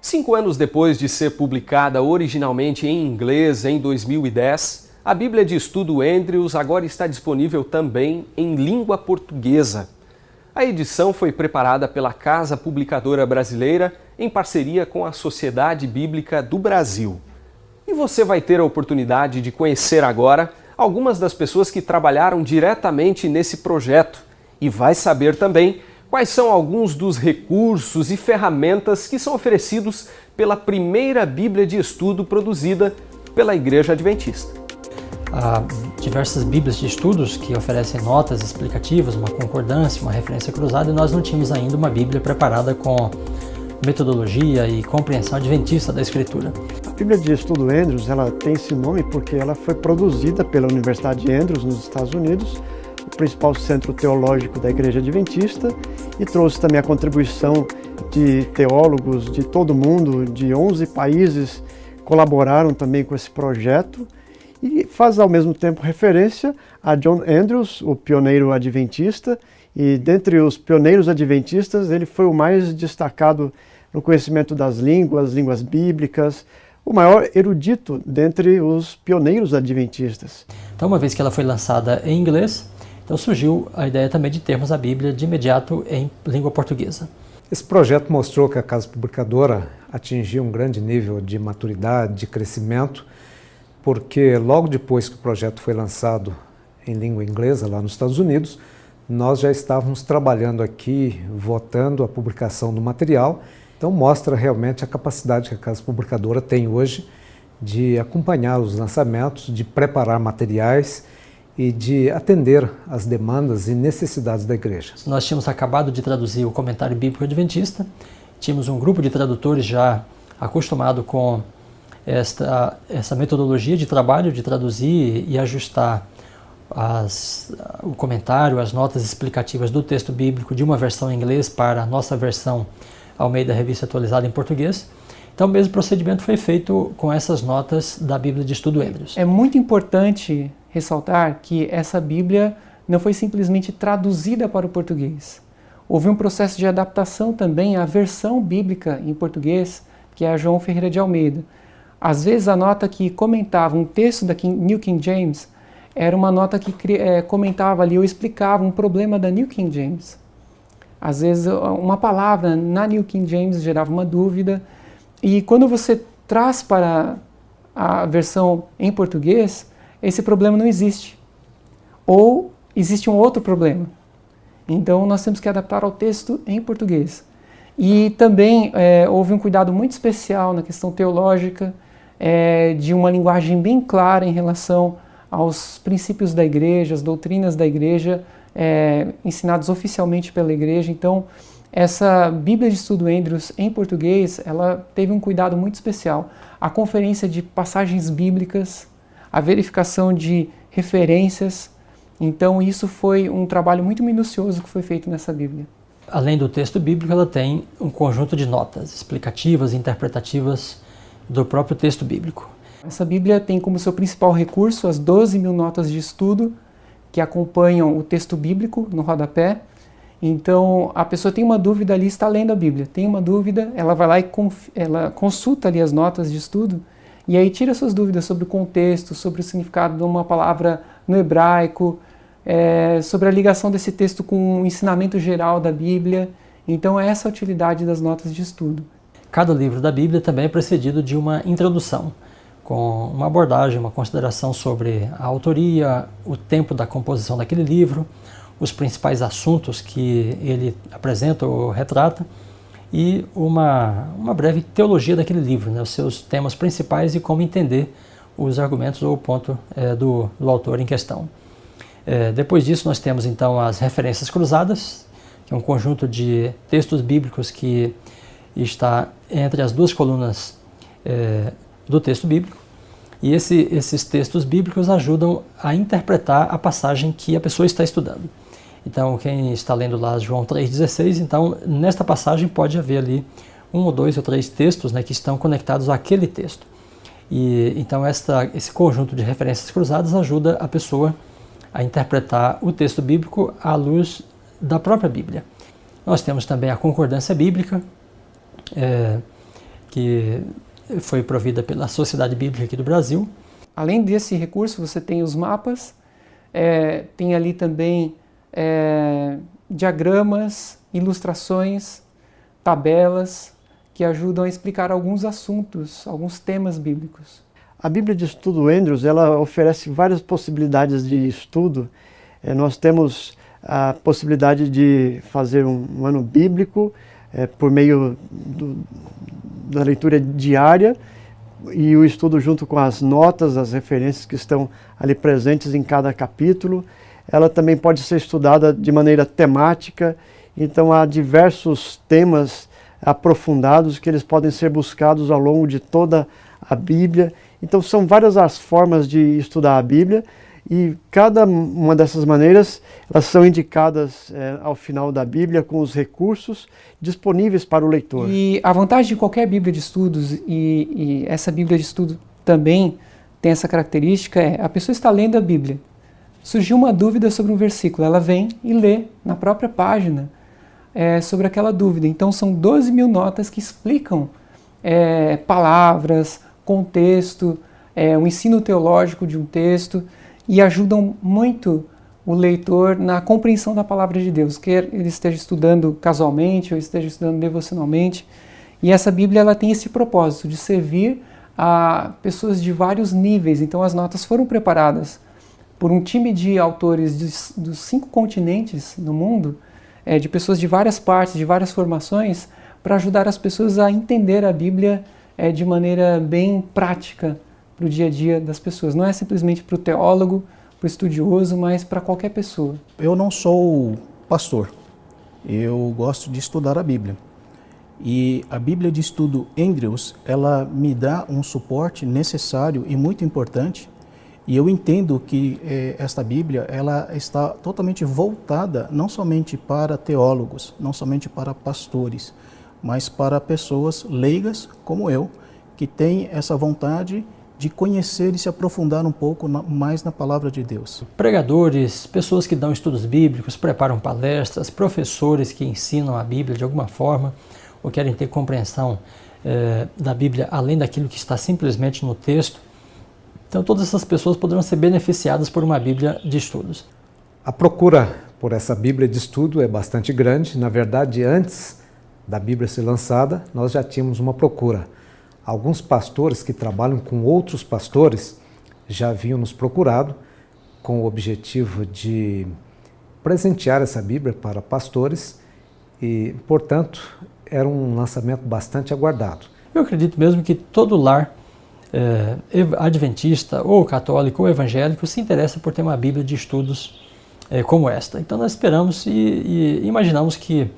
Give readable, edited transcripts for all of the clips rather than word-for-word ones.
5 anos depois de ser publicada originalmente em inglês em 2010, a Bíblia de Estudo Andrews agora está disponível também em língua portuguesa. A edição foi preparada pela Casa Publicadora Brasileira em parceria com a Sociedade Bíblica do Brasil. E você vai ter a oportunidade de conhecer agora algumas das pessoas que trabalharam diretamente nesse projeto e vai saber também quais são alguns dos recursos e ferramentas que são oferecidos pela primeira Bíblia de Estudo produzida pela Igreja Adventista. Há diversas Bíblias de Estudos que oferecem notas explicativas, uma concordância, uma referência cruzada, e nós não tínhamos ainda uma Bíblia preparada com metodologia e compreensão adventista da Escritura. A Bíblia de Estudo Andrews, ela tem esse nome porque ela foi produzida pela Universidade de Andrews, nos Estados Unidos, o principal centro teológico da Igreja Adventista, e trouxe também a contribuição de teólogos de todo o mundo, de 11 países, colaboraram também com esse projeto, e faz ao mesmo tempo referência a John Andrews, o pioneiro adventista, e dentre os pioneiros adventistas ele foi o mais destacado no conhecimento das línguas bíblicas, o maior erudito dentre os pioneiros adventistas. Então, uma vez que ela foi lançada em inglês, então surgiu a ideia também de termos a Bíblia de imediato em língua portuguesa. Esse projeto mostrou que a Casa Publicadora atingiu um grande nível de maturidade, de crescimento, porque logo depois que o projeto foi lançado em língua inglesa lá nos Estados Unidos, nós já estávamos trabalhando aqui, votando a publicação do material. Então mostra realmente a capacidade que a Casa Publicadora tem hoje de acompanhar os lançamentos, de preparar materiais e de atender às demandas e necessidades da igreja. Nós tínhamos acabado de traduzir o Comentário Bíblico Adventista, tínhamos um grupo de tradutores já acostumado com essa metodologia de trabalho, de traduzir e ajustar o comentário, as notas explicativas do texto bíblico de uma versão em inglês para a nossa versão Almeida Revista Atualizada em português. Então o mesmo procedimento foi feito com essas notas da Bíblia de Estudo Andrews. É muito importante ressaltar que essa Bíblia não foi simplesmente traduzida para o português. Houve um processo de adaptação também à versão bíblica em português, que é a João Ferreira de Almeida. Às vezes a nota que comentava um texto da New King James era uma nota que comentava ali ou explicava um problema da New King James. Às vezes uma palavra na New King James gerava uma dúvida, e quando você traz para a versão em português, esse problema não existe. Ou existe um outro problema. Então nós temos que adaptar ao texto em português. E também houve um cuidado muito especial na questão teológica, de uma linguagem bem clara em relação aos princípios da igreja, as doutrinas da igreja, ensinados oficialmente pela igreja. Então, essa Bíblia de Estudo Andrews em português, ela teve um cuidado muito especial. A conferência de passagens bíblicas, a verificação de referências. Então, isso foi um trabalho muito minucioso que foi feito nessa Bíblia. Além do texto bíblico, ela tem um conjunto de notas explicativas e interpretativas do próprio texto bíblico. Essa Bíblia tem como seu principal recurso as 12.000 notas de estudo que acompanham o texto bíblico no rodapé. Então, a pessoa tem uma dúvida ali, está lendo a Bíblia, tem uma dúvida, ela vai lá e ela consulta ali as notas de estudo e aí tira suas dúvidas sobre o contexto, sobre o significado de uma palavra no hebraico, sobre a ligação desse texto com o ensinamento geral da Bíblia. Então, essa é a utilidade das notas de estudo. Cada livro da Bíblia também é precedido de uma introdução, com uma abordagem, uma consideração sobre a autoria, o tempo da composição daquele livro, os principais assuntos que ele apresenta ou retrata e uma breve teologia daquele livro, né, os seus temas principais e como entender os argumentos ou o ponto do autor em questão. Depois disso nós temos então as referências cruzadas, que é um conjunto de textos bíblicos que está entre as duas colunas do texto bíblico, e esses textos bíblicos ajudam a interpretar a passagem que a pessoa está estudando. Então, quem está lendo lá João 3,16, então nesta passagem pode haver ali 1 ou 2 ou 3 textos, né, que estão conectados àquele texto. E então esse conjunto de referências cruzadas ajuda a pessoa a interpretar o texto bíblico à luz da própria Bíblia. Nós temos também a concordância bíblica, que foi provida pela Sociedade Bíblica aqui do Brasil. Além desse recurso, você tem os mapas, tem ali também diagramas, ilustrações, tabelas, que ajudam a explicar alguns assuntos, alguns temas bíblicos. A Bíblia de Estudo Andrews, ela oferece várias possibilidades de estudo. Nós temos a possibilidade de fazer um ano bíblico por meio da leitura diária e o estudo junto com as notas, as referências que estão ali presentes em cada capítulo. Ela também pode ser estudada de maneira temática, então há diversos temas aprofundados que eles podem ser buscados ao longo de toda a Bíblia. Então são várias as formas de estudar a Bíblia e cada uma dessas maneiras elas são indicadas ao final da Bíblia com os recursos disponíveis para o leitor. E a vantagem de qualquer Bíblia de estudos, e essa Bíblia de estudo também tem essa característica, a pessoa está lendo a Bíblia, surgiu uma dúvida sobre um versículo, ela vem e lê na própria página sobre aquela dúvida. Então são 12.000 notas que explicam palavras, contexto, o ensino teológico de um texto e ajudam muito o leitor na compreensão da palavra de Deus, quer ele esteja estudando casualmente ou esteja estudando devocionalmente. E essa Bíblia ela tem esse propósito de servir a pessoas de vários níveis. Então as notas foram preparadas por um time de autores dos 5 continentes no mundo, de pessoas de várias partes, de várias formações, para ajudar as pessoas a entender a Bíblia de maneira bem prática para o dia a dia das pessoas. Não é simplesmente para o teólogo, para o estudioso, mas para qualquer pessoa. Eu não sou pastor, eu gosto de estudar a Bíblia. E a Bíblia de Estudo Andrews, ela me dá um suporte necessário e muito importante. E eu entendo que esta Bíblia ela está totalmente voltada não somente para teólogos, não somente para pastores, mas para pessoas leigas como eu, que têm essa vontade de conhecer e se aprofundar um pouco mais na palavra de Deus. Pregadores, pessoas que dão estudos bíblicos, preparam palestras, professores que ensinam a Bíblia de alguma forma ou querem ter compreensão da Bíblia além daquilo que está simplesmente no texto. Então todas essas pessoas poderão ser beneficiadas por uma Bíblia de estudos. A procura por essa Bíblia de estudo é bastante grande. Na verdade, antes da Bíblia ser lançada, nós já tínhamos uma procura. Alguns pastores que trabalham com outros pastores já haviam nos procurado com o objetivo de presentear essa Bíblia para pastores e, portanto, era um lançamento bastante aguardado. Eu acredito mesmo que todo lar adventista, ou católico, ou evangélico, se interessa por ter uma Bíblia de estudos como esta. Então nós esperamos e imaginamos que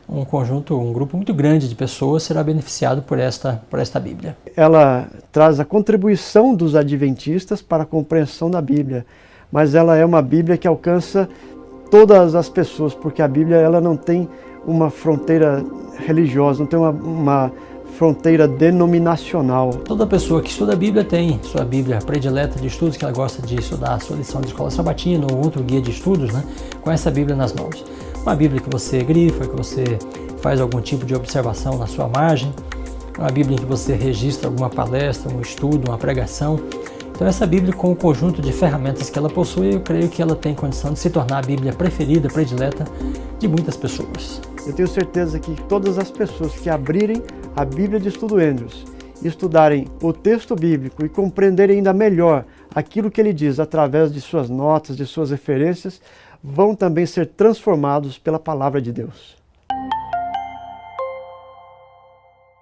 um grupo muito grande de pessoas será beneficiado por esta Bíblia. Ela traz a contribuição dos adventistas para a compreensão da Bíblia, mas ela é uma Bíblia que alcança todas as pessoas, porque a Bíblia ela não tem uma fronteira religiosa, não tem uma fronteira denominacional. Toda pessoa que estuda a Bíblia tem sua Bíblia predileta de estudos, que ela gosta de estudar a sua lição de escola sabatina ou outro guia de estudos, com essa Bíblia nas mãos. Uma Bíblia que você grifa, que você faz algum tipo de observação na sua margem, uma Bíblia em que você registra alguma palestra, um estudo, uma pregação. Então essa Bíblia, com o conjunto de ferramentas que ela possui, eu creio que ela tem condição de se tornar a Bíblia preferida, predileta de muitas pessoas. Eu tenho certeza que todas as pessoas que abrirem a Bíblia de Estudo Andrews, estudarem o texto bíblico e compreenderem ainda melhor aquilo que ele diz através de suas notas, de suas referências, vão também ser transformados pela palavra de Deus.